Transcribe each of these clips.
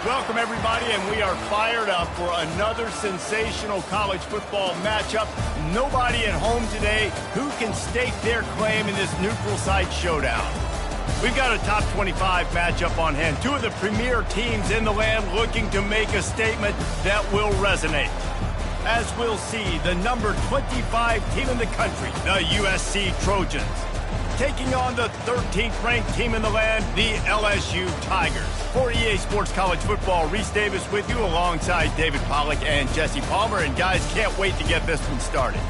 Welcome, everybody, and we are fired up for another sensational college football matchup. Nobody at home today who can stake their claim in this neutral site showdown. We've got a top 25 matchup on hand. Two of the premier teams in the land looking to make a statement that will resonate. As we'll see, the number 25 team in the country, the USC Trojans, taking on the 13th ranked team in the land, the LSU Tigers. For EA Sports College Football, Reese Davis with you alongside David Pollack and Jesse Palmer. And guys, can't wait to get this one started.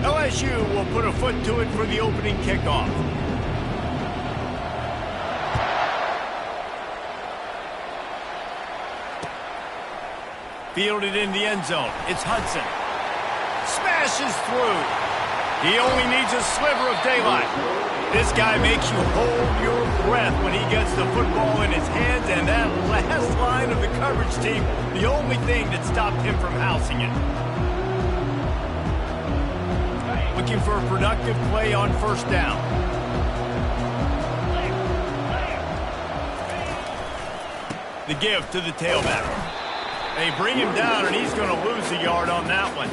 LSU will put a foot to it for the opening kickoff. Fielded in the end zone. It's Hudson. Smashes through. He only needs a sliver of daylight. This guy makes you hold your breath when he gets the football in his hands, and that last line of the coverage team, the only thing that stopped him from housing it. Looking for a productive play on first down. The give to the tailback. They bring him down, and he's going to lose a yard on that one.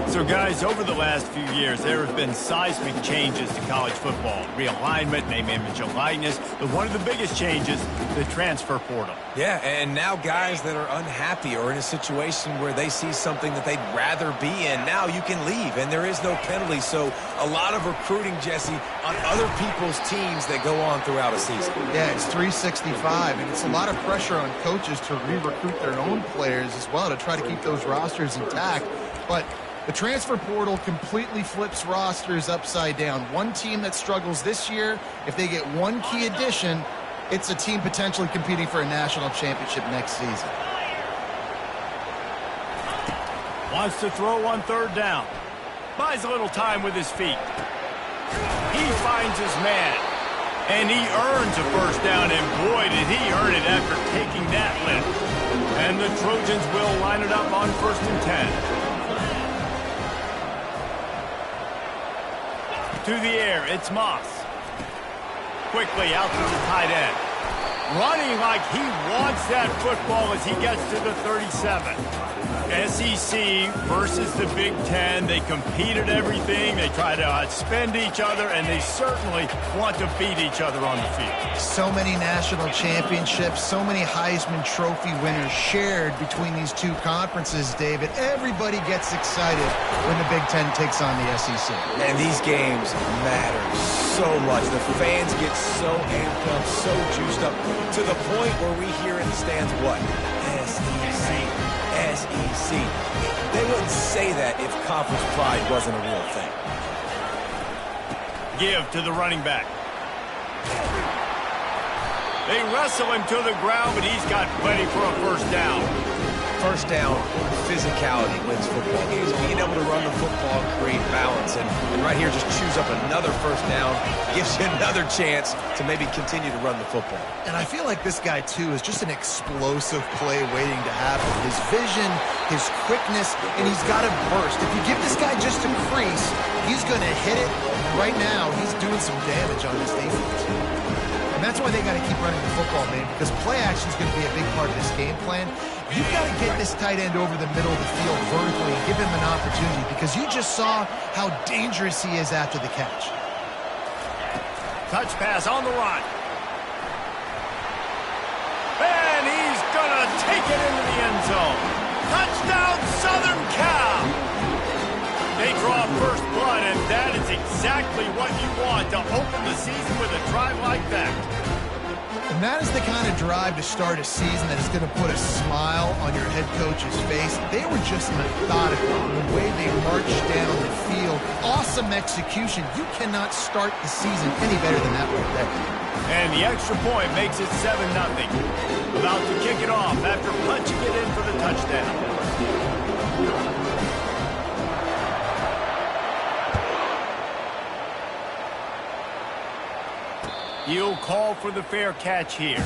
So, guys, over the last few years, there have been seismic changes to college football. Realignment, name, image, and likeness. But one of the biggest changes, the transfer portal. Yeah, and now guys that are unhappy or in a situation where they see something that they'd rather be in, now you can leave, and there is no penalty. So a lot of recruiting, Jesse, on other people's teams that go on throughout a season. Yeah, it's 365, and it's a lot of pressure on coaches to re-recruit their own players as well to try to keep those rosters intact. But the transfer portal completely flips rosters upside down. One team that struggles this year, if they get one key addition, it's a team potentially competing for a national championship next season. Wants to throw on third down. Buys a little time with his feet. He finds his man. And he earns a first down, and boy, did he earn it after taking that lift. And the Trojans will line it up on 1st and 10. To the air, it's Moss. Quickly out to the tight end. Running like he wants that football as he gets to the 37. SEC versus the Big Ten. They compete at everything. They try to outspend each other, and they certainly want to beat each other on the field. So many national championships, so many Heisman Trophy winners shared between these two conferences, David. Everybody gets excited when the Big Ten takes on the SEC. And these games matter so much. The fans get so amped up, so juiced up, to the point where we hear in the stands what? SEC. SEC. They wouldn't say that if conference pride wasn't a real thing. Give to the running back. They wrestle him to the ground, but he's got plenty for a first down. First down, physicality wins football games. Being able to run the football and create balance. And right here, just choose up another first down. Gives you another chance to maybe continue to run the football. And I feel like this guy, too, is just an explosive play waiting to happen. His vision, his quickness, and he's got a burst. If you give this guy just a crease, he's going to hit it. Right now, he's doing some damage on this defense. And that's why they got to keep running the football, man, because play action is going to be a big part of this game plan. You've got to get this tight end over the middle of the field vertically and give him an opportunity, because you just saw how dangerous he is after the catch. Touch pass on the run. And he's going to take it into the end zone. Touchdown, Southern Cal! They draw first blood, and that is exactly what you want to open the season with a drive like that. And that is the kind of drive to start a season that is going to put a smile on your head coach's face. They were just methodical in the way they marched down the field. Awesome execution. You cannot start the season any better than that right there. And the extra point makes it 7-0. About to kick it off after punching it in for the touchdown. He'll call for the fair catch here.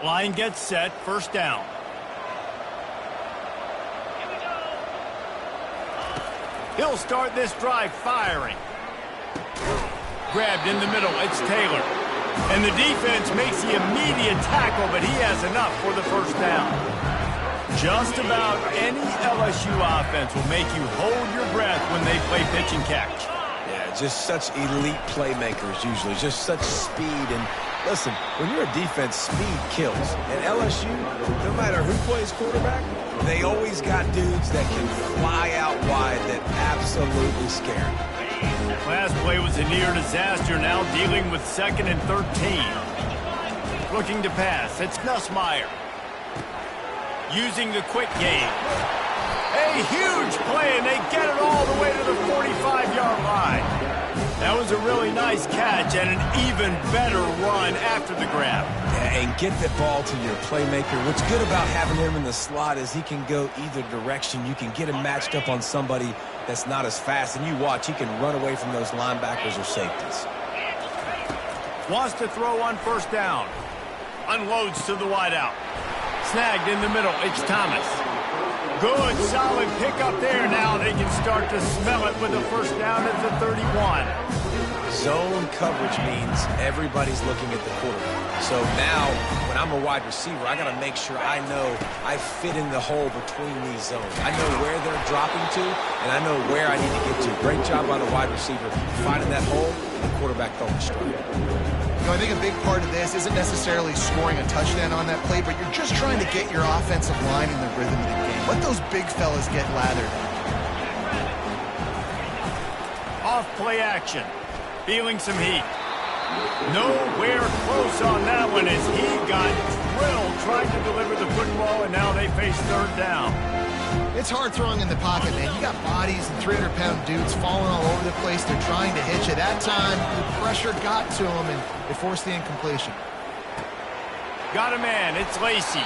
Line gets set, first down. He'll start this drive firing. Grabbed in the middle, it's Taylor. And the defense makes the immediate tackle, but he has enough for the first down. Just about any LSU offense will make you hold your breath when they play pitch and catch. Yeah, just such elite playmakers usually, just such speed. And listen, when you're a defense, speed kills. And LSU, no matter who plays quarterback, they always got dudes that can fly out wide that absolutely scare you. Last play was a near disaster, now dealing with 2nd and 13. Looking to pass, it's Nussmeier. Using the quick game. A huge play, and they get it all the way to the 45-yard line. That was a really nice catch and an even better run after the grab. Yeah, and get the ball to your playmaker. What's good about having him in the slot is he can go either direction. You can get him matched up on somebody that's not as fast, and you watch, he can run away from those linebackers or safeties. Wants to throw on first down. Unloads to the wideout. Snagged in the middle, it's Thomas. Good, solid pickup there. Now they can start to smell it with a first down at the 31. Zone coverage means everybody's looking at the quarterback. So now, when I'm a wide receiver, I got to make sure I know I fit in the hole between these zones. I know where they're dropping to, and I know where I need to get to. Great job by the wide receiver finding that hole, and the quarterback throwing straight. You know, I think a big part of this isn't necessarily scoring a touchdown on that play, but you're just trying to get your offensive line in the rhythm of the game. Let those big fellas get lathered. Off play action. Feeling some heat. Nowhere close on that one as he got drilled trying to deliver the football, and now they face third down. It's hard throwing in the pocket, man. You got bodies and 300-pound dudes falling all over the place. They're trying to hit you. That time, the pressure got to him, and it forced the incompletion. Got a man. It's Lacy.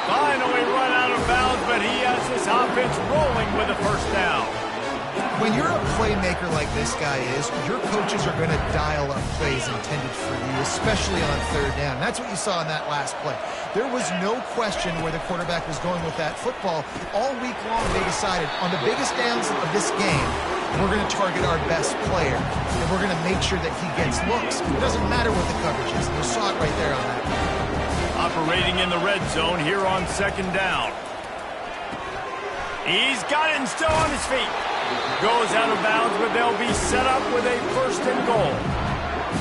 Finally run out of bounds, but he has this offense rolling with a first down. When you're a playmaker like this guy is, your coaches are going to dial up plays intended for you, especially on third down. That's what you saw in that last play. There was no question where the quarterback was going with that football. All week long, they decided on the biggest downs of this game, we're going to target our best player, and we're going to make sure that he gets looks. It doesn't matter what the coverage is. You saw it right there on that play. Operating in the red zone here on second down. He's got it and still on his feet. Goes out of bounds, but they'll be set up with a first and goal.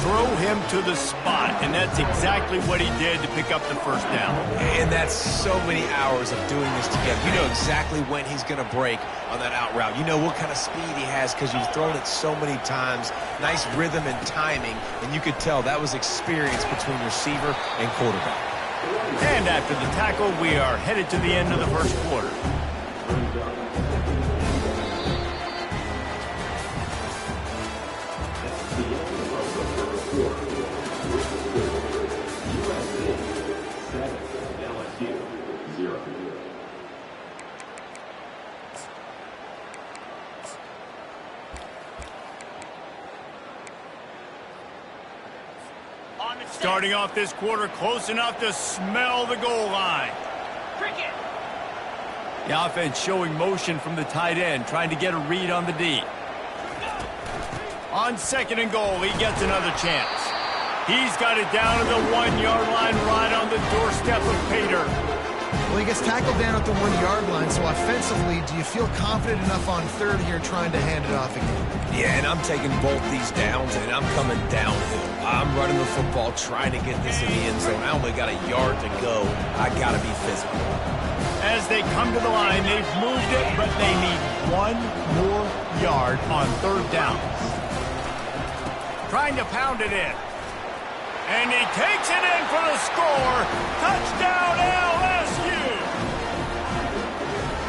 Throw him to the spot, and that's exactly what he did to pick up the first down. And that's so many hours of doing this together. You know exactly when he's going to break on that out route. You know what kind of speed he has because you've thrown it so many times. Nice rhythm and timing, and you could tell that was experience between receiver and quarterback. And after the tackle, we are headed to the end of the first quarter. Starting off this quarter close enough to smell the goal line. Cricket. The offense showing motion from the tight end, trying to get a read on the D. On second and goal, he gets another chance. He's got it down to the 1-yard line right on the doorstep of Pater. Well, he gets tackled down at the 1-yard line, so offensively, do you feel confident enough on third here trying to hand it off again? Yeah, and I'm taking both these downs, and I'm coming downhill. I'm running the football, trying to get this in the end zone. I only got a yard to go. I got to be physical. As they come to the line, they've moved it, but they need one more yard on third down. Trying to pound it in. And he takes it in for the score. Touchdown, LSU!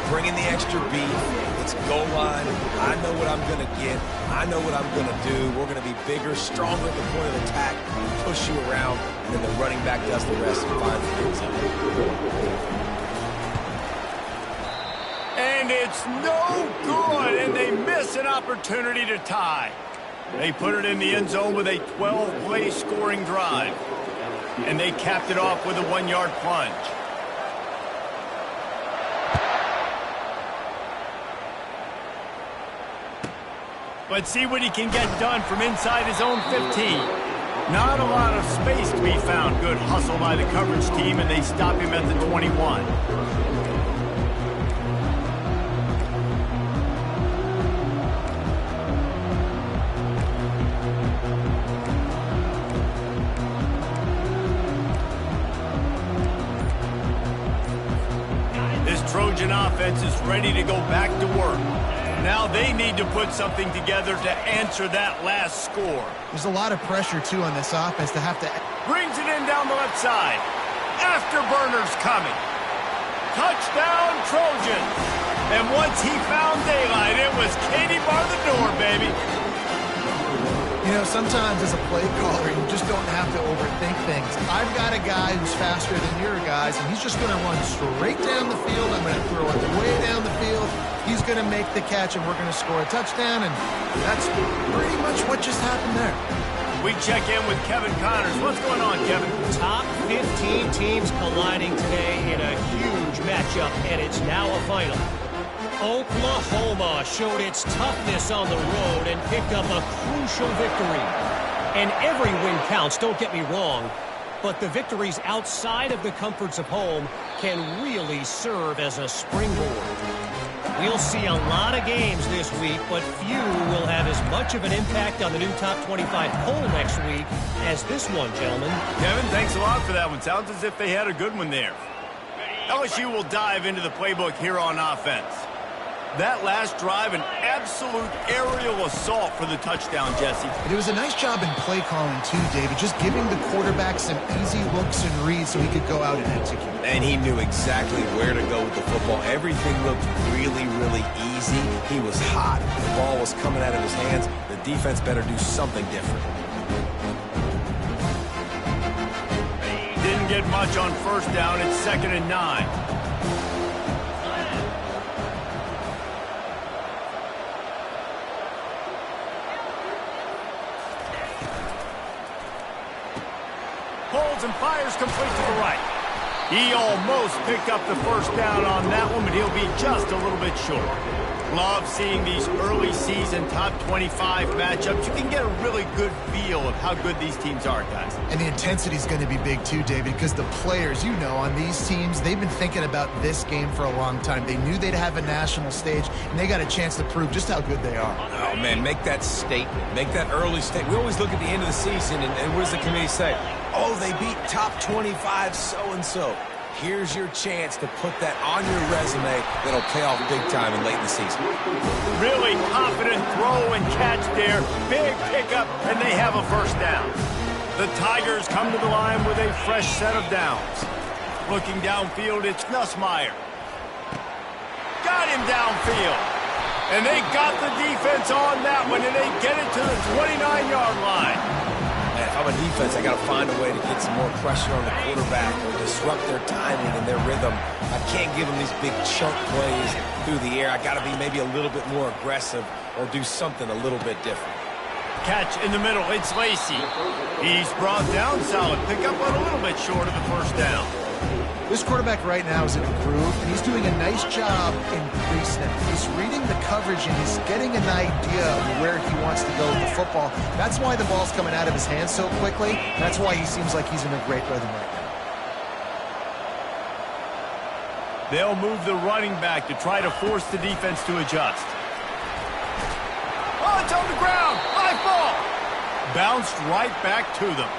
bringing the extra beef. It's goal line. I know what I'm going to get. I know what I'm going to do. We're going to be bigger, stronger at the point of attack, push you around, and then the running back does the rest and finds the end zone. And it's no good, and they miss an opportunity to tie. They put it in the end zone with a 12-play scoring drive. And they capped it off with a 1-yard plunge. Let's see what he can get done from inside his own 15. Not a lot of space to be found. Good hustle by the coverage team, and they stop him at the 21. Trojan offense is ready to go back to work. Now they need to put something together to answer that last score. There's a lot of pressure, too, on this offense to have to... Brings it in down the left side. Afterburner's coming. Touchdown, Trojans. And once he found daylight, it was Katie bar the door, baby. You know, sometimes as a play caller, you just don't have to overthink things. I've got a guy who's faster than your guys, and he's just going to run straight down the field. I'm going to throw it way down the field. He's going to make the catch, and we're going to score a touchdown, and that's pretty much what just happened there. We check in with Kevin Connors. What's going on, Kevin? Top 15 teams colliding today in a huge matchup, and it's now a final. Oklahoma showed its toughness on the road and picked up a crucial victory. And every win counts, don't get me wrong, but the victories outside of the comforts of home can really serve as a springboard. We'll see a lot of games this week, but few will have as much of an impact on the new Top 25 poll next week as this one, gentlemen. Kevin, thanks a lot for that one. Sounds as if they had a good one there. LSU will dive into the playbook here on offense. That last drive, an absolute aerial assault for the touchdown, Jesse. It was a nice job in play calling, too, David, just giving the quarterback some easy looks and reads so he could go out and execute. And he knew exactly where to go with the football. Everything looked really, really easy. He was hot. The ball was coming out of his hands. The defense better do something different. Didn't get much on first down. It's 2nd and 9. Holds and fires complete to the right. He almost picked up the first down on that one, but he'll be just a little bit short. Love seeing these early season top 25 matchups. You can get a really good feel of how good these teams are, guys. And the intensity is going to be big too, David, because the players, you know, on these teams, they've been thinking about this game for a long time. They knew they'd have a national stage, and they got a chance to prove just how good they are. Oh, man, make that statement. Make that early statement. We always look at the end of the season, and what does the committee say? Oh, they beat top 25 so-and-so. Here's your chance to put that on your resume that'll pay off big time and late in the season. Really confident throw and catch there. Big pickup, and they have a first down. The Tigers come to the line with a fresh set of downs. Looking downfield, it's Nussmeier. Got him downfield. And they got the defense on that one, and they get it to the 29-yard line. If I'm a defense, I got to find a way to get some more pressure on the quarterback or disrupt their timing and their rhythm. I can't give them these big chunk plays through the air. I got to be maybe a little bit more aggressive or do something a little bit different. Catch in the middle. It's Lacey. He's brought down. Solid pickup, but a little bit short of the first down. This quarterback right now is in a groove, and he's doing a nice job in pre-snap. He's reading the coverage, and he's getting an idea of where he wants to go with the football. That's why the ball's coming out of his hands so quickly. That's why he seems like he's in a great rhythm right now. They'll move the running back to try to force the defense to adjust. Oh, it's on the ground. High ball. Bounced right back to them.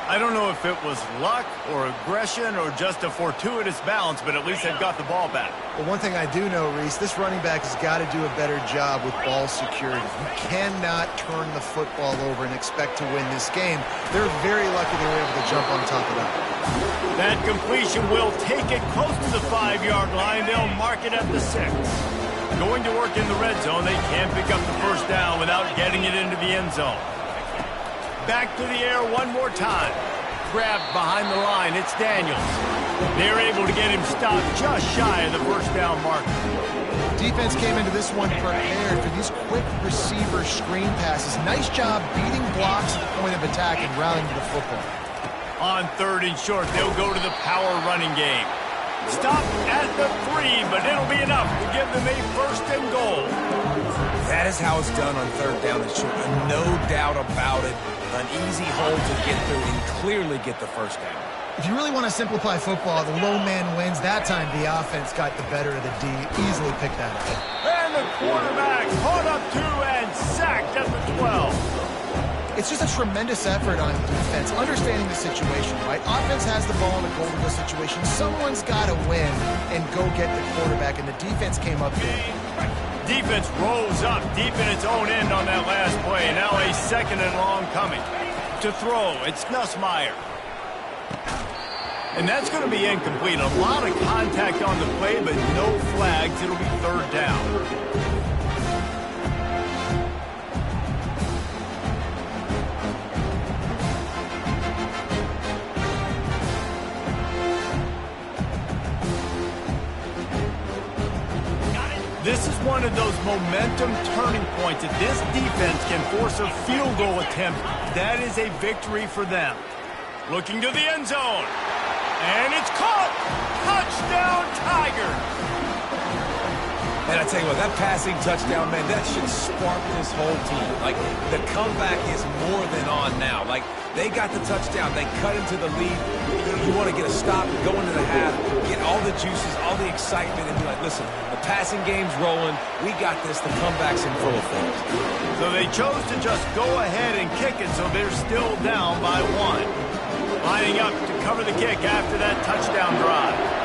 I don't know if it was luck or aggression or just a fortuitous bounce, but at least they've got the ball back. Well, one thing I do know, Reese, this running back has got to do a better job with ball security. You cannot turn the football over and expect to win this game. They're very lucky they were able to jump on top of that. That completion will take it close to the 5-yard line. They'll mark it at the 6. Going to work in the red zone, they can't pick up the first down without getting it into the end zone. Back to the air one more time. Grabbed behind the line. It's Daniels. They're able to get him stopped just shy of the first down marker. Defense came into this one prepared for these quick receiver screen passes. Nice job beating blocks at the point of attack and rallying to the football. On 3rd and short, they'll go to the power running game. Stop at the 3, but it'll be enough to give them a 1st and goal. That is how it's done on 3rd down and short. No doubt about it. An easy hole to get through and clearly get the first down. If you really want to simplify football, the low man wins. That time the offense got the better of the D. Easily picked that up. And the quarterback caught up to and sacked at the 12. It's just a tremendous effort on defense, understanding the situation, right? Offense has the ball in a goal-to-go situation. Someone's got to win and go get the quarterback, and the defense came up here. Defense rolls up deep in its own end on that last play. Now a 2nd and long coming. To throw, it's Nussmeier. And that's going to be incomplete. A lot of contact on the play, but no flags. It'll be 3rd down. This is one of those momentum turning points. If this defense can force a field goal attempt, that is a victory for them. Looking to the end zone. And it's caught. Touchdown, Tigers. And I tell you what, that passing touchdown, man, that should spark this whole team. Like, the comeback is more than on now. Like, they got the touchdown. They cut into the lead. You want to get a stop, go into the half, get all the juices, all the excitement, and be like, listen, the passing game's rolling. We got this. The comeback's in full effect. So they chose to just go ahead and kick it, so they're still down by 1. Lining up to cover the kick after that touchdown drive.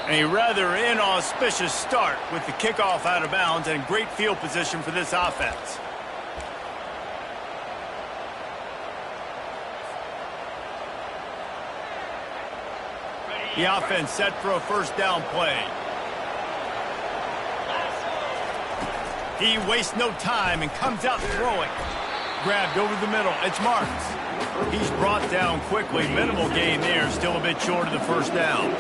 A rather inauspicious start with the kickoff out of bounds and great field position for this offense. The offense set for a 1st down play. He wastes no time and comes out throwing. Grabbed over the middle. It's Marks. He's brought down quickly. Minimal gain there. Still a bit short of the 1st down.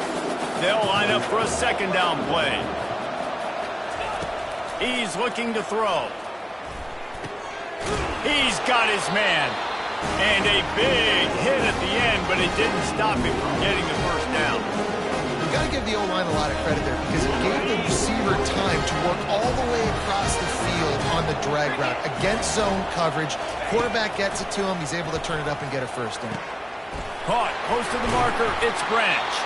They'll line up for a 2nd down play. He's looking to throw. He's got his man. And a big hit at the end, but it didn't stop him from getting the 1st down. You got to give the O-line a lot of credit there because it gave the receiver time to work all the way across the field on the drag route against zone coverage. Quarterback gets it to him. He's able to turn it up and get a 1st down. Caught close to the marker. It's Branch.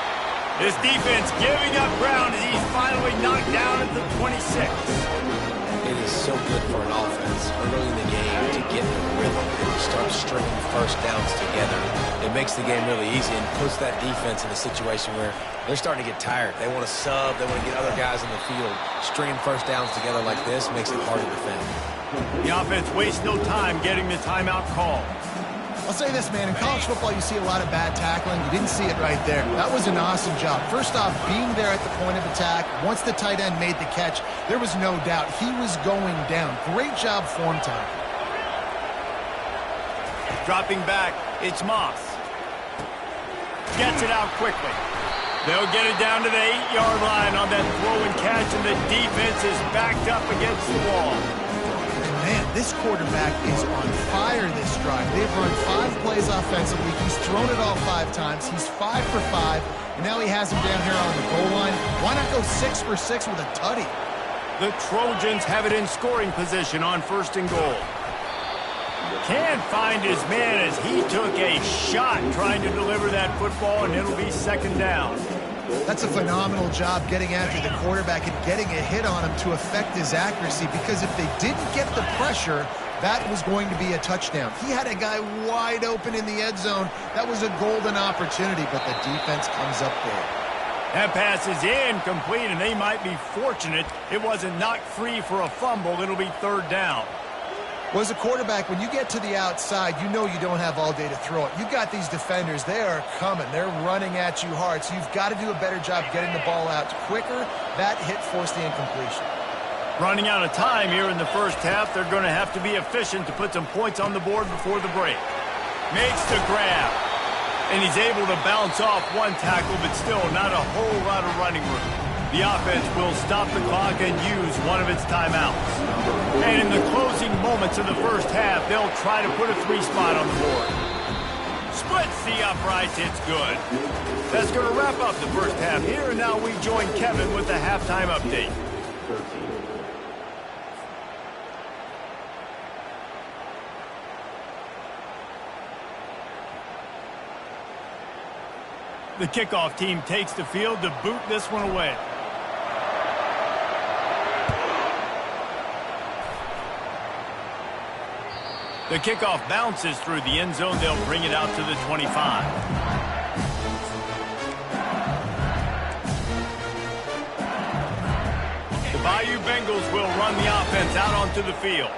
This defense giving up ground as he's finally knocked down at the 26. It is so good for an offense early in the game to get in the rhythm and start stringing 1st downs together. It makes the game really easy and puts that defense in a situation where they're starting to get tired. They want to sub. They want to get other guys in the field. Stringing 1st downs together like this makes it hard to defend. The offense wastes no time getting the timeout call. I'll say this, man. In college football, you see a lot of bad tackling. You didn't see it right there. That was an awesome job. First off, being there at the point of attack. Once the tight end made the catch, there was no doubt he was going down. Great job form time. Dropping back, it's Moss. Gets it out quickly. They'll get it down to the 8-yard line on that throw and catch, and the defense is backed up against the wall. Man, this quarterback is on fire this drive. They've run 5 plays offensively. He's thrown it all 5 times. He's 5 for 5, and now he has him down here on the goal line. Why not go 6 for 6 with a tutty? The Trojans have it in scoring position on 1st and goal. Can't find his man as he took a shot trying to deliver that football, and it'll be 2nd down. That's a phenomenal job getting after the quarterback and getting a hit on him to affect his accuracy, because if they didn't get the pressure, that was going to be a touchdown. He had a guy wide open in the end zone. That was a golden opportunity, but the defense comes up big. That pass is incomplete, and they might be fortunate it wasn't knocked free for a fumble. It'll be third down. Well, as a quarterback, when you get to the outside, you know you don't have all day to throw it. You got these defenders. They are coming. They're running at you hard, so you've got to do a better job getting the ball out quicker. That hit forced the incompletion. Running out of time here in the first half. They're going to have to be efficient to put some points on the board before the break. Makes the grab. And he's able to bounce off one tackle, but still not a whole lot of running room. The offense will stop the clock and use one of its timeouts. And in the closing moments of the first half, they'll try to put a 3-spot on the board. Splits the uprights. It's good. That's going to wrap up the first half here, and now we join Kevin with the halftime update. The kickoff team takes the field to boot this one away. The kickoff bounces through the end zone. They'll bring it out to the 25. The Bayou Bengals will run the offense out onto the field.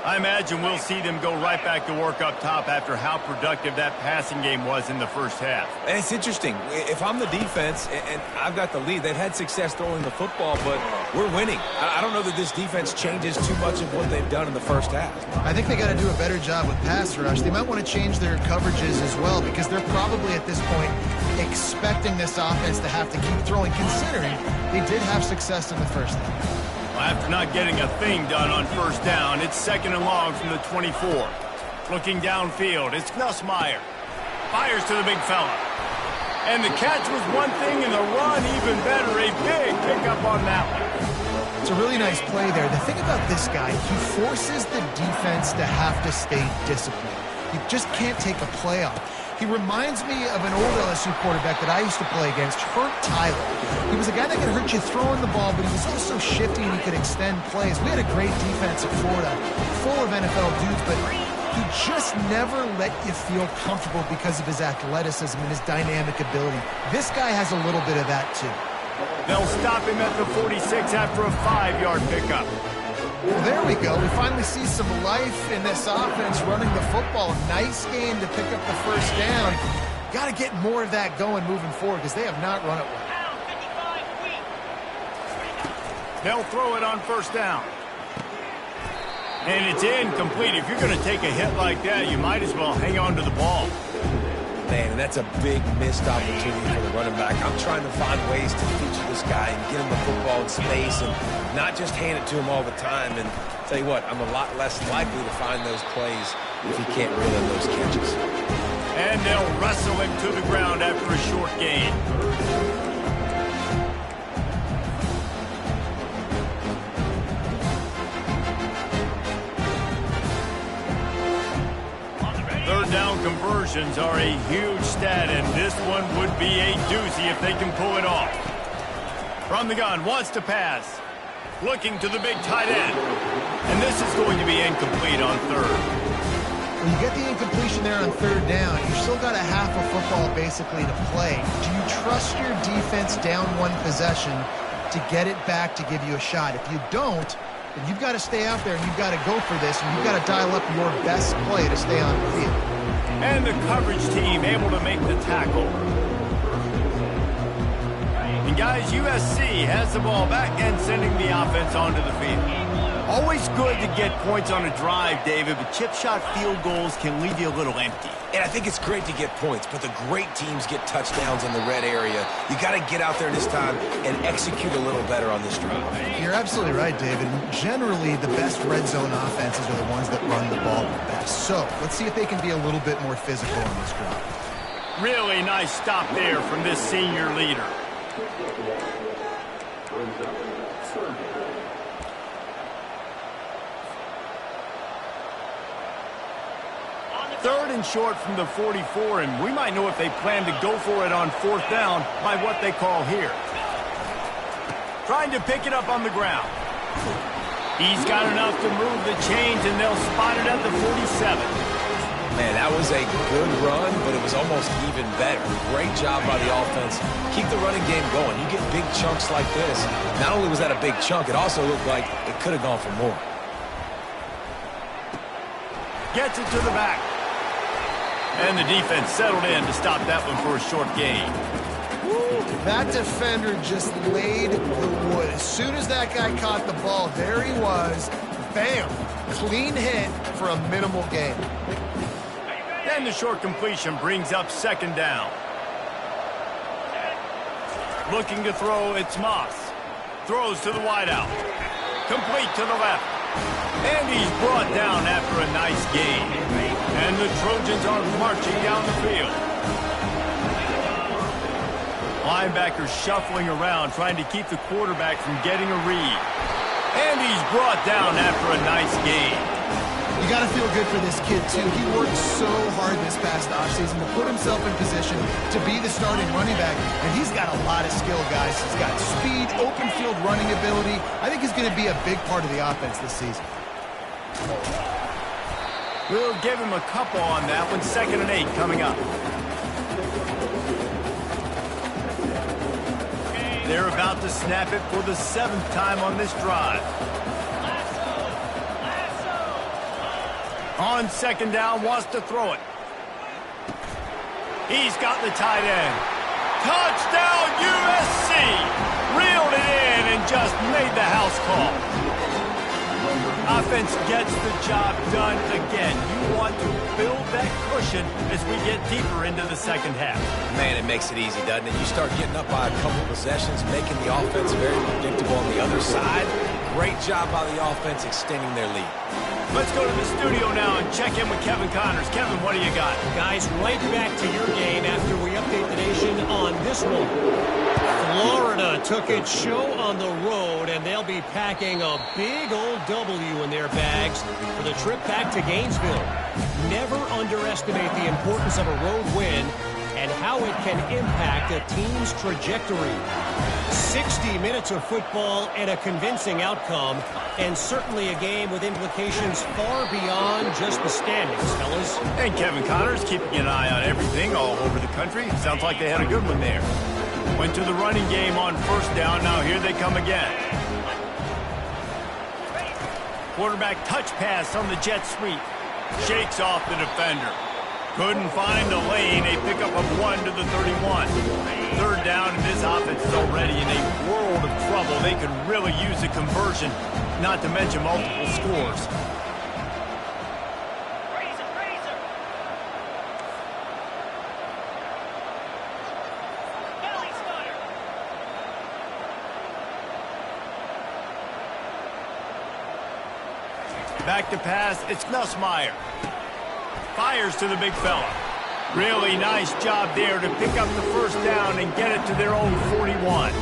I imagine we'll see them go right back to work up top after how productive that passing game was in the first half. And it's interesting. If I'm the defense and I've got the lead, they've had success throwing the football, but we're winning. I don't know that this defense changes too much of what they've done in the first half. I think they got to do a better job with pass rush. They might want to change their coverages as well, because they're probably at this point expecting this offense to have to keep throwing, considering they did have success in the first half. After not getting a thing done on first down, it's second and long from the 24. Looking downfield, it's Nussmeier. Fires to the big fella. And the catch was one thing, and the run even better. A big pickup on that one. It's a really nice play there. The thing about this guy, he forces the defense to have to stay disciplined. You just can't take a play off. He reminds me of an old LSU quarterback that I used to play against, Hurt Tyler. He was a guy that could hurt you throwing the ball, but he was also shifty and he could extend plays. We had a great defense at Florida, full of NFL dudes, but he just never let you feel comfortable because of his athleticism and his dynamic ability. This guy has a little bit of that too. They'll stop him at the 46 after a 5-yard pickup. Well, there we go. We finally see some life in this offense running the football. Nice game to pick up the first down. Got to get more of that going moving forward, because they have not run it well. They'll throw it on first down. And it's incomplete. If you're going to take a hit like that, you might as well hang on to the ball. Man, and that's a big missed opportunity for the running back. I'm trying to find ways to feature this guy and get him the football in space and not just hand it to him all the time. And tell you what, I'm a lot less likely to find those plays if he can't reel in those catches. And they'll wrestle him to the ground after a short gain. Third down conversions are a huge stat, and this one would be a doozy if they can pull it off. From the gun, wants to pass. Looking to the big tight end. And this is going to be incomplete on third. When you get the incompletion there on third down, you've still got a half of football basically to play. Do you trust your defense down one possession to get it back to give you a shot? If you don't, then you've got to stay out there and you've got to go for this, and you've got to dial up your best play to stay on the field. And the coverage team able to make the tackle. And guys, USC has the ball back and sending the offense onto the field. Always good to get points on a drive, David, but chip shot field goals can leave you a little empty. And I think it's great to get points, but the great teams get touchdowns in the red area. You got to get out there this time and execute a little better on this drive. You're absolutely right, David. Generally, the best red zone offenses are the ones that run the ball the best. So let's see if they can be a little bit more physical on this drive. Really nice stop there from this senior leader. Third and short from the 44, and we might know if they plan to go for it on fourth down by what they call here. Trying to pick it up on the ground. He's got enough to move the chains, and they'll spot it at the 47. Man, that was a good run, but it was almost even better. Great job by the offense. Keep the running game going. You get big chunks like this. Not only was that a big chunk, it also looked like it could have gone for more. Gets it to the back. And the defense settled in to stop that one for a short gain. That defender just laid the wood. As soon as that guy caught the ball, there he was. Bam! Clean hit for a minimal gain. And the short completion brings up second down. Looking to throw, it's Moss. Throws to the wideout. Complete to the left. And he's brought down after a nice gain. And the Trojans are marching down the field. Linebackers shuffling around, trying to keep the quarterback from getting a read. And he's brought down after a nice gain. You got to feel good for this kid, too. He worked so hard this past offseason to put himself in position to be the starting running back, and he's got a lot of skill, guys. He's got speed, open field running ability. I think he's going to be a big part of the offense this season. We'll give him a couple on that one. 2nd and 8 coming up. They're about to snap it for the 7th time on this drive. On 2nd down, wants to throw it. He's got the tight end. Touchdown, USC! Reeled it in and just made the house call. Offense gets the job done again. You want to build that cushion as we get deeper into the second half. Man, it makes it easy, doesn't it? You start getting up by a couple possessions, making the offense very predictable on the other side. Great job by the offense extending their lead. Let's go to the studio now and check in with Kevin Connors. Kevin, what do you got? Guys, right back to your game after we update the nation on this one. Florida took its show on the road, and they'll be packing a big old W in their bags for the trip back to Gainesville. Never underestimate the importance of a road win and how it can impact a team's trajectory. 60 minutes of football and a convincing outcome, and certainly a game with implications far beyond just the standings, fellas. And Kevin Connors keeping an eye on everything all over the country. Sounds like they had a good one there. Went to the running game on 1st down. Now here they come again. Quarterback touch pass on the jet sweep. Shakes off the defender. Couldn't find the lane. A pickup of 1 to the 31. 3rd down, and this offense is already in a world of trouble. They could really use a conversion, not to mention multiple scores. Back to pass, it's Nussmeier. Fires to the big fella. Really nice job there to pick up the 1st down and get it to their own 41.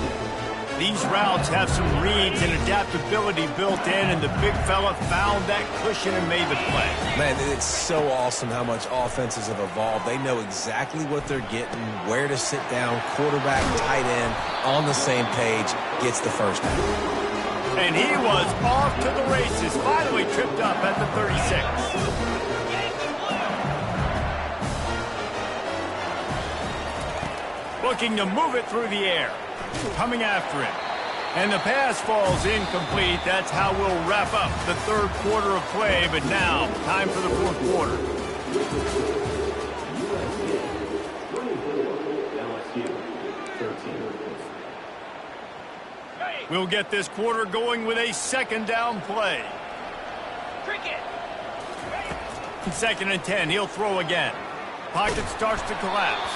These routes have some reads and adaptability built in, and the big fella found that cushion and made the play. Man, it's so awesome how much offenses have evolved. They know exactly what they're getting, where to sit down, quarterback, tight end, on the same page, gets the 1st down. And he was off to the races, finally tripped up at the 36. Looking to move it through the air. Coming after it. And the pass falls incomplete. That's how we'll wrap up the 3rd quarter of play. But now, time for the 4th quarter. We'll get this quarter going with a 2nd down play. 2nd and 10. He'll throw again. Pocket starts to collapse.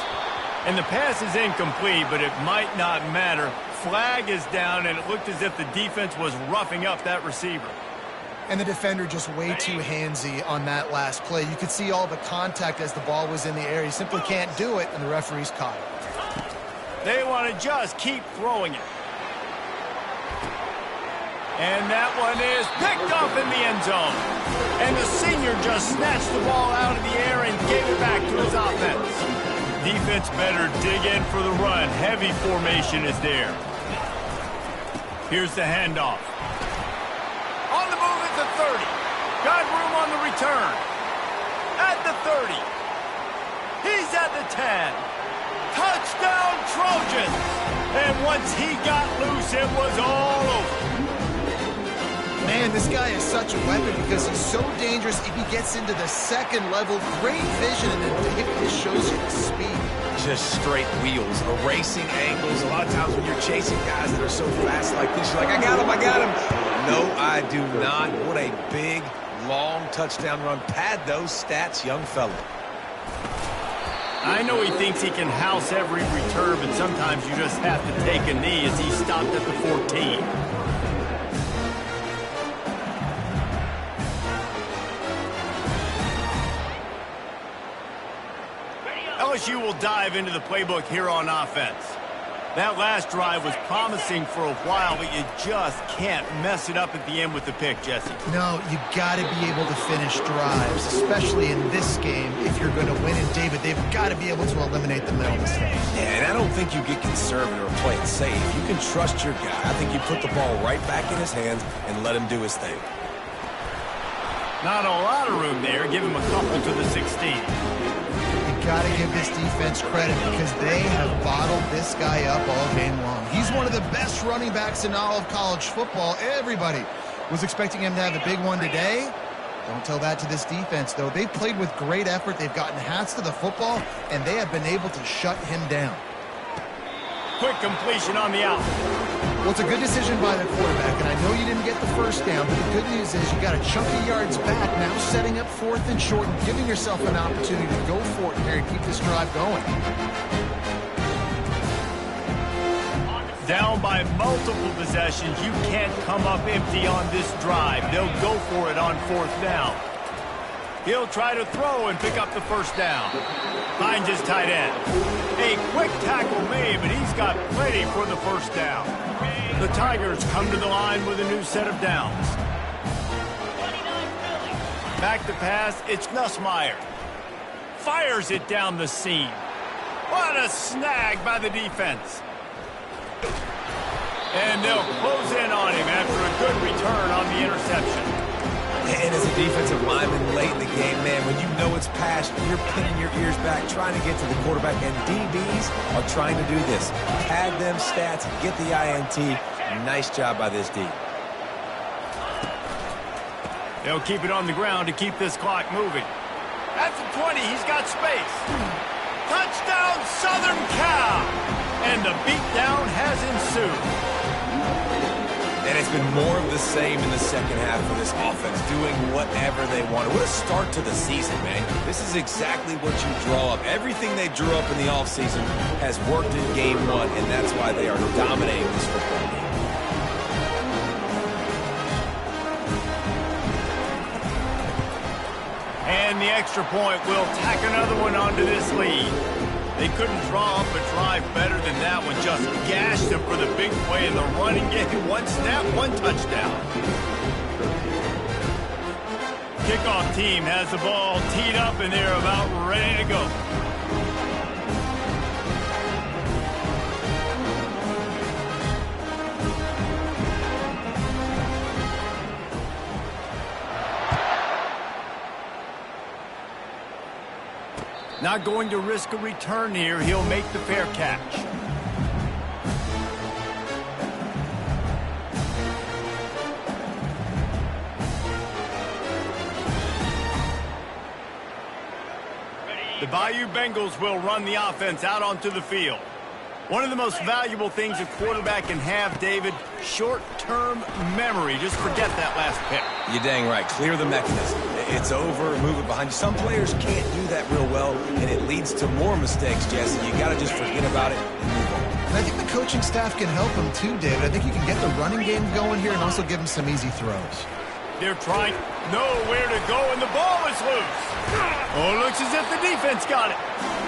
And the pass is incomplete, but it might not matter. Flag is down, and it looked as if the defense was roughing up that receiver. And the defender just way too handsy on that last play. You could see all the contact as the ball was in the air. He simply can't do it, and the referee's caught it. They want to just keep throwing it. And that one is picked up in the end zone. And the senior just snatched the ball out of the air and gave it back to his offense. Defense better dig in for the run. Heavy formation is there. Here's the handoff. On the return. At the 30. He's at the 10. Touchdown, Trojans! And once he got loose, it was all over. Man, this guy is such a weapon because he's so dangerous if he gets into the second level. Great vision, and it just shows you the speed. Just straight wheels, erasing angles. A lot of times when you're chasing guys that are so fast like this, you're like, I got him, I got him. No, I do not. What a big, long touchdown run. Pad those stats, young fella. I know he thinks he can house every return, but sometimes you just have to take a knee as he stopped at the 14. LSU will dive into the playbook here on offense. That last drive was promising for a while, but you just can't mess it up at the end with the pick, Jesse. No, you got to be able to finish drives, especially in this game. If you're going to win in David, they've got to be able to eliminate the middle mistakes. Yeah, and I don't think you get conservative or play it safe. You can trust your guy. I think you put the ball right back in his hands and let him do his thing. Not a lot of room there. Give him a couple to the 16. Got to give this defense credit because they have bottled this guy up all game long. He's one of the best running backs in all of college football. Everybody was expecting him to have a big one today. Don't tell that to this defense, though. They've played with great effort. They've gotten hats to the football, and they have been able to shut him down. Quick completion on the out. Well, it's a good decision by the quarterback, and I know you didn't get the first down, but the good news is you got a chunk of yards back, now setting up 4th and short and giving yourself an opportunity to go for it here and keep this drive going. Down by multiple possessions, you can't come up empty on this drive. They'll go for it on 4th down. He'll try to throw and pick up the first down. Finds his tight end. A quick tackle made, but he's got plenty for the first down. The Tigers come to the line with a new set of downs. Back to pass, it's Nussmeier. Fires it down the seam. What a snag by the defense. And they'll close in on him after a good return on the interception. And as a defensive lineman late in the game, man, when you know it's past, you're pinning your ears back, trying to get to the quarterback, and DBs are trying to do this. Pad them stats, get the INT. Nice job by this D. They'll keep it on the ground to keep this clock moving. At the 20, he's got space. Touchdown, Southern Cal! And the beatdown has ensued. And it's been more of the same in the second half for this offense, doing whatever they wanted. What a start to the season, man. This is exactly what you draw up. Everything they drew up in the offseason has worked in game 1, and that's why they are dominating this football game. And the extra point will tack another one onto this lead. They couldn't draw up a drive better than that one. Just gashed them for the big play in the running game. One snap, one touchdown. Kickoff team has the ball teed up, and they're about ready to go. Not going to risk a return here. He'll make the fair catch. The Bayou Bengals will run the offense out onto the field. One of the most valuable things a quarterback can have, David, short-term memory. Just forget that last pick. You're dang right. Clear the mechanism. It's over. Move it behind you. Some players can't do that real well, and it leads to more mistakes, Jesse. You got to just forget about it and move on. And I think the coaching staff can help him too, David. I think you can get the running game going here and also give him some easy throws. They're trying nowhere to go, and the ball is loose. Oh, looks as if the defense got it.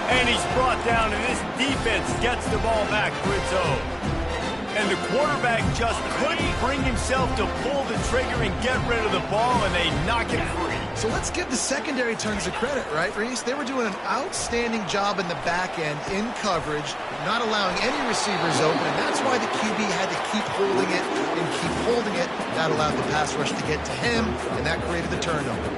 And he's brought down, and this defense gets the ball back for its own. And the quarterback just couldn't bring himself to pull the trigger and get rid of the ball, and they knock it free. So let's give the secondary tons of credit, right, Reese? They were doing an outstanding job in the back end in coverage, not allowing any receivers open, and that's why the QB had to keep holding it and keep holding it. That allowed the pass rush to get to him, and that created the turnover.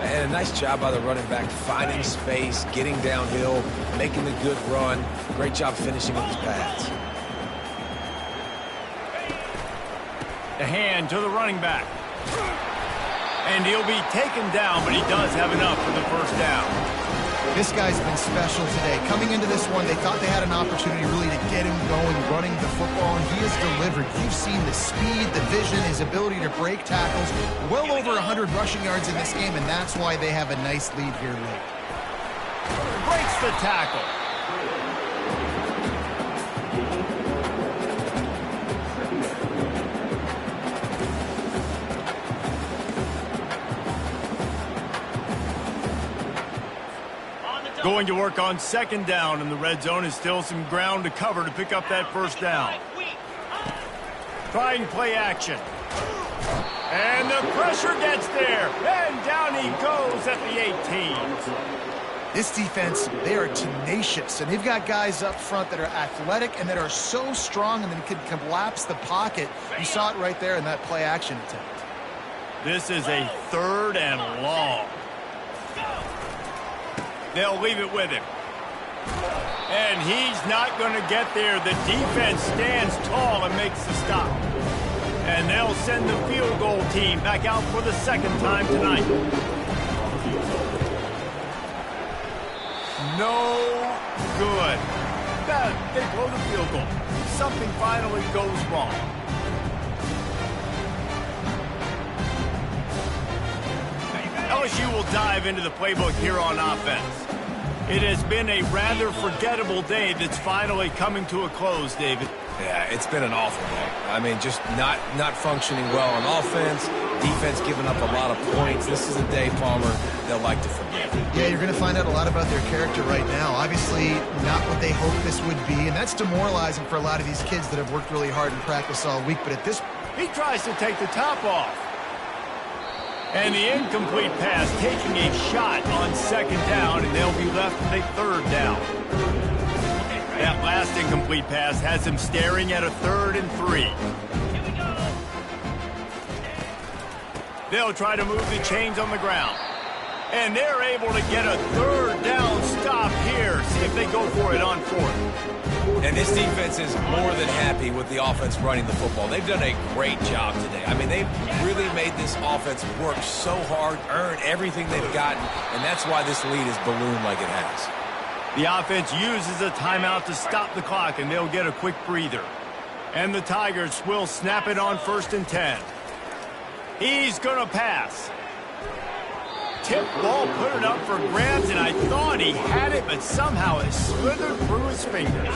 And a nice job by the running back, finding space, getting downhill, making the good run. Great job finishing with his pads. The hand to the running back. And he'll be taken down, but he does have enough for the first down. This guy's been special today. Coming into this one, they thought they had an opportunity really to get him going, running the football, and he has delivered. You've seen the speed, the vision, his ability to break tackles. Well over 100 rushing yards in this game, and that's why they have a nice lead here late. Breaks the tackle. Going to work on second down in the red zone. Is still some ground to cover to pick up that first down. Trying play action. And the pressure gets there. And down he goes at the 18. This defense, they are tenacious, and they've got guys up front that are athletic and that are so strong and that can collapse the pocket. You saw it right there in that play action attempt. This is a 3rd and long. They'll leave it with him. And he's not going to get there. The defense stands tall and makes the stop. And they'll send the field goal team back out for the second time tonight. No good. They blow the field goal. Something finally goes wrong. LSU will dive into the playbook here on offense. It has been a rather forgettable day that's finally coming to a close, David. Yeah, it's been an awful day. I mean, just not functioning well on offense, defense giving up a lot of points. This is a day, Palmer, they'll like to forget. Yeah, you're going to find out a lot about their character right now. Obviously, not what they hoped this would be, and that's demoralizing for a lot of these kids that have worked really hard in practice all week. But at this, he tries to take the top off. And the incomplete pass taking a shot on second down, and they'll be left with a 3rd down. That last incomplete pass has him staring at a 3rd and 3. They'll try to move the chains on the ground. And they're able to get a 3rd down stop here. See if they go for it on 4th. And this defense is more than happy with the offense running the football. They've done a great job today. I mean, they've really made this offense work so hard, earn everything they've gotten, and that's why this lead is ballooned like it has. The offense uses a timeout to stop the clock, and they'll get a quick breather. And the Tigers will snap it on 1st and 10. He's going to pass. Tip ball, put it up for grabs, and I thought he had it, but somehow it slithered through his fingers.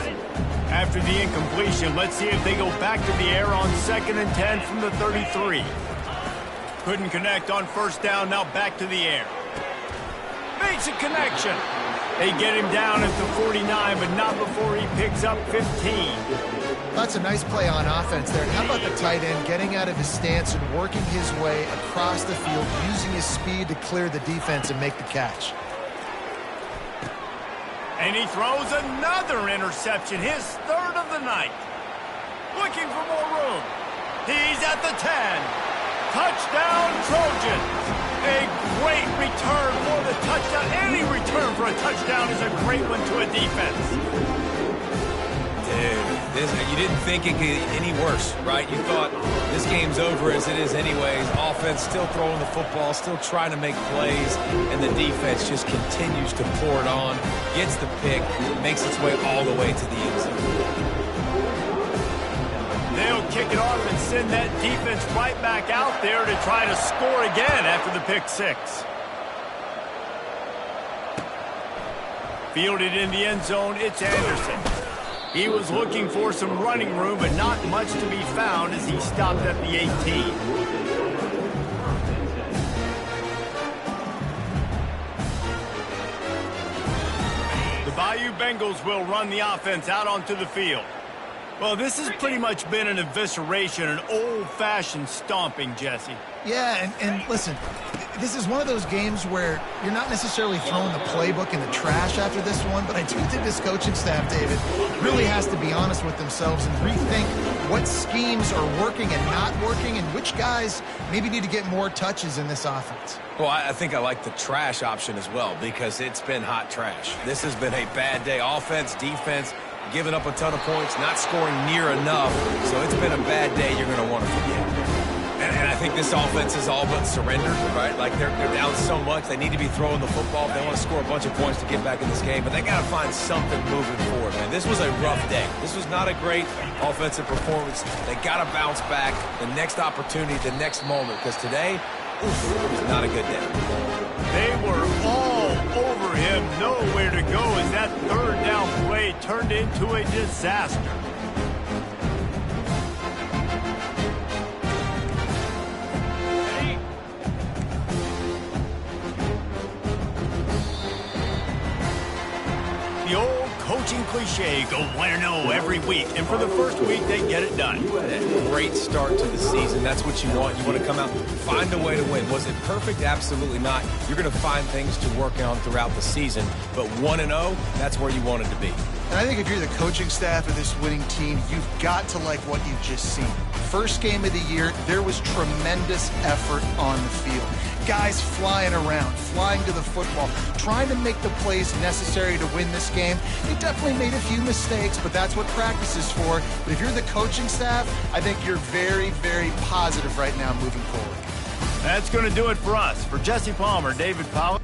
After the incompletion, let's see if they go back to the air on 2nd and 10 from the 33. Couldn't connect on 1st down, now back to the air. Makes a connection. They get him down at the 49, but not before he picks up 15. that's a nice play on offense there. And how about the tight end getting out of his stance and working his way across the field, using his speed to clear the defense and make the catch. And he throws another interception, his 3rd of the night. Looking for more room. He's at the 10. Touchdown, Trojans. A great return for the touchdown. Any return for a touchdown is a great one to a defense. Dude, you didn't think it could get any worse, right? You thought this game's over as it is anyways. Offense still throwing the football, still trying to make plays, and the defense just continues to pour it on, gets the pick, makes its way all the way to the end zone. They'll kick it off and send that defense right back out there to try to score again after the pick six. Fielded in the end zone, it's Anderson. He was looking for some running room, but not much to be found as he stopped at the 18. The Bayou Bengals will run the offense out onto the field. Well, this has pretty much been an evisceration, an old-fashioned stomping, Jesse. Yeah, and listen, this is one of those games where you're not necessarily throwing the playbook in the trash after this one, but I do think this coaching staff, David, really has to be honest with themselves and rethink what schemes are working and not working, and which guys maybe need to get more touches in this offense. Well, I think I like the trash option as well because it's been hot trash. This has been a bad day. Offense, defense, giving up a ton of points, not scoring near enough. So it's been a bad day you're going to want to forget. And I think this offense is all but surrendered, right? Like they're down so much. They need to be throwing the football. They want to score a bunch of points to get back in this game. But they got to find something moving forward, man. This was a rough day. This was not a great offensive performance. They got to bounce back the next opportunity, the next moment. Because today, it was not a good day. They were all over him. Nowhere to go as that third down play turned into a disaster. The old coaching cliche, go 1-0 every week. And for the first week, they get it done. Great start to the season. That's what you want. You want to come out, find a way to win. Was it perfect? Absolutely not. You're going to find things to work on throughout the season. But 1-0, that's where you wanted to be. And I think if you're the coaching staff of this winning team, you've got to like what you've just seen. First game of the year, there was tremendous effort on the field. Guys flying around, flying to the football, trying to make the plays necessary to win this game. They definitely made a few mistakes, but that's what practice is for. But if you're the coaching staff, I think you're very, very positive right now moving forward. That's going to do it for us. For Jesse Palmer, David Powell.